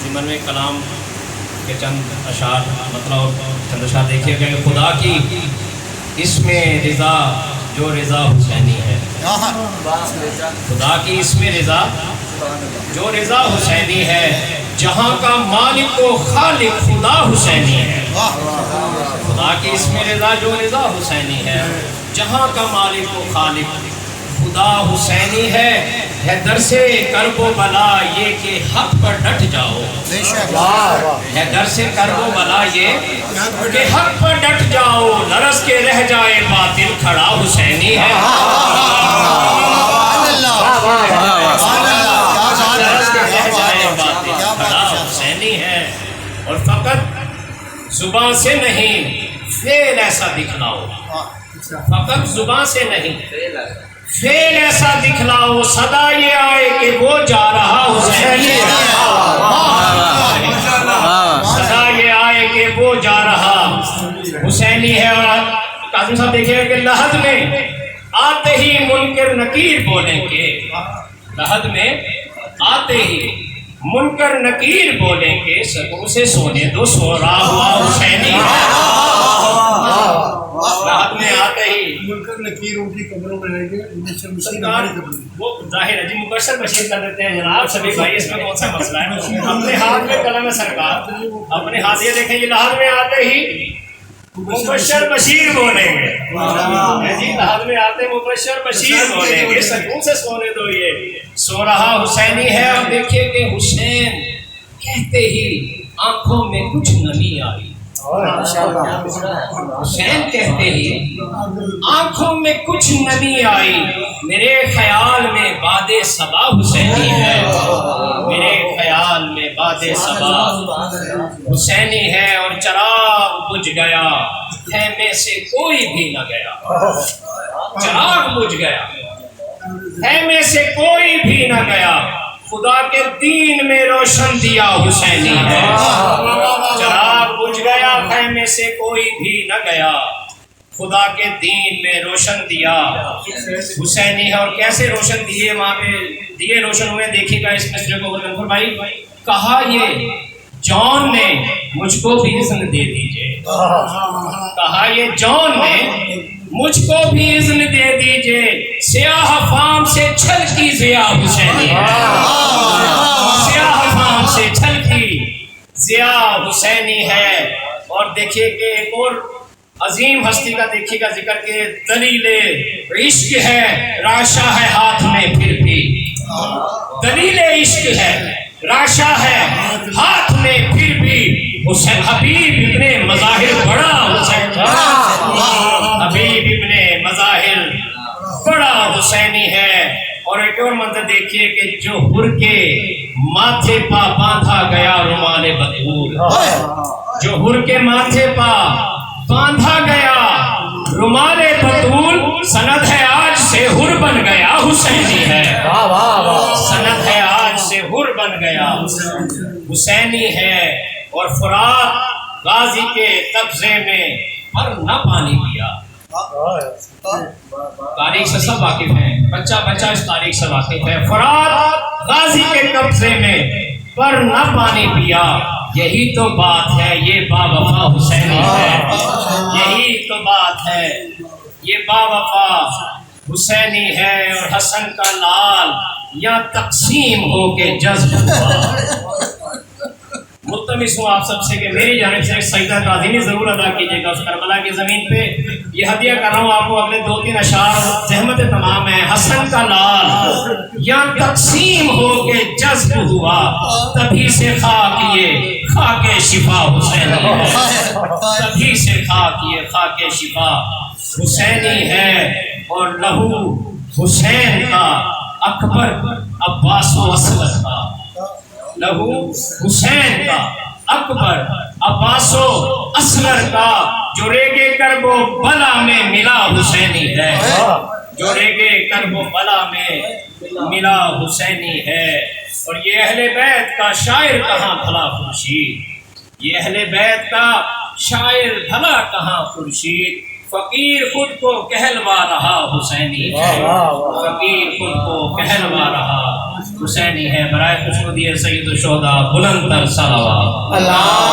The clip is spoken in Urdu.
ضمن میں کلام کے چند اشعار مطلب چند اشعار دیکھیے کہ خدا کی اس میں رضا جو رضا حسینی ہے، خدا کی اس میں رضا جو رضا حسینی ہے، جہاں کا مالک و خالق خدا حسینی ہے، خدا کی اس میں رضا جو رضا حسینی ہے، جہاں کا مالک و خالق خدا حسینی ہے در سے کرب و بلا یہ کہ حق پر ڈٹ جاؤ، ہے در سے کرب و بلا یہ کہ حق پر ڈٹ جاؤ، لرز کے رہ جائے باطل کھڑا حسینی ہے، لرز کے رہ جائے باطل کھڑا حسینی ہے، اور فقط زبان سے نہیں فعل ایسا دکھلاؤ، فقط زبان سے نہیں فعل ایسا دکھلاؤ، صدا یہ آئے کہ وہ جا رہا حسینی ہے، صدا یہ آئے کہ وہ جا رہا حسینی ہے۔ اور قاسم صاحب دیکھیں کہ لحد میں آتے ہی منکر نکیر بولیں گے، لحد میں آتے ہی منکر نکیر بولیں گے، سکوں سے سونے دو سو رہا ہوا حسینی ہے، لحد میں آتے ہی منکر نکیر ان کی قبروں میں رہیں گے، وہ ظاہر ہے جی مبشر بشیر کر دیتے ہیں جناب سبھی بھائی، اس میں کون سا مسئلہ ہے؟ اپنے ہاتھ میں قلم ہے سرکار، اپنے ہاتھ یہ دیکھیں یہ لحد میں آتے ہی مبشر بشیر بولیں گے جی، لحد میں آتے مبشر بشیر بولیں گے، سکون سے سونے دو یہ سو رہا حسینی ہے۔ اور دیکھیے کہ حسین کہتے ہی آنکھوں میں کچھ نمی آئی، حسین کہتے ہی آنکھوں میں کچھ نمی آئی، میرے خیال میں باد صبا حسینی ہے، میرے خیال میں باد صبا حسینی ہے، اور چراغ بجھ گیا خیمے سے کوئی بھی نہ گیا، چراغ بجھ گیا خیمے سے کوئی بھی نہ گیا، خدا کے دین میں روشن دیا حسینی ہے، چراغ بجھ گیا خیمے سے کوئی بھی نہ گیا، خدا کے دین میں روشن دیا حسینی ہے۔ اور کیسے روشن دیے وہاں پہ دیے روشن ہوئے، دیکھیے گا اس مصرے کو غلطن بھائی، کہا یہ جون نے مجھ کو بھی اذن دے دیجئے، کہا یہ جون نے مجھ کو بھی اذن دے دیجئے، سیاہ فام سے چھلکی ضیا حسینی ہے، سیاہ فام سے چھلکی ضیا حسینی ہے۔ اور دیکھیے کہ ایک اور عظیم ہستی کا دیکھیے گا ذکر کے دلیل عشق ہے راشا ہے ہاتھ میں پھر بھی، دلیل عشق ہے راشا ہے ہاتھ میں پھر بھی، حسین حبیب ابن مظاہر بڑا حسین، حبیب ابن مظاہر بڑا حسینی ہے۔ اور ایک اور منظر دیکھیے کہ جو ہر کے ماتھے پا باندھا گیا رومال بطول، جو ہر کے ماتھے پا باندھا گیا رومال بطول، سند ہے آج سے ہر بن گیا حسینی ہے، سند ہے آج سے ہر بن گیا حسینی ہے۔ اور فرات غازی کے قبضے میں پر نہ پانی پیا، تاریخ سے سب واقف ہیں، بچہ بچہ اس تاریخ سے واقف ہے، فرات غازی کے قبضے میں پر نہ پانی پیا، یہی تو بات ہے یہ با وفا حسینی ہے، یہی تو بات ہے یہ با وفا حسینی ہے۔ اور حسن کا لال یا تقسیم ہو کے جذب ہوا، ملتمس ہوں آپ سب سے کہ میری جانب سے ایک سجدہ تعظیمی ضرور ادا کیجیے گا اس کربلا کی زمین پہ، یہ ہدیہ کر رہا ہوں آپ کو، اگلے 2-3 اشعار زحمت تمام ہے۔ حسن کا لال یا تقسیم ہو کے جذب ہوا، تبھی سے خاک یہ خاک شفا حسینی ہے، تبھی سے خاک یہ خاک شفا حسینی ہے۔ اور لہو حسین کا اکبر عباس و اسود کا، لہو حسین کا اکبر عباس و اصغر کا، جو ریگے کرب و بلا میں ملا حسینی ہے، جو ریگے کرب و بلا میں ملا حسینی ہے۔ اور یہ اہل بیت کا شاعر کہاں بھلا خورشید، یہ اہل بیت کا شاعر بھلا کہاں خورشید، فقیر خود کو کہلوا رہا حسینی ہے، فقیر خود کو کہلوا رہا حسینی ہے، برائے خوشنودی سید الشہداء بلند تر صلوات۔ اللہ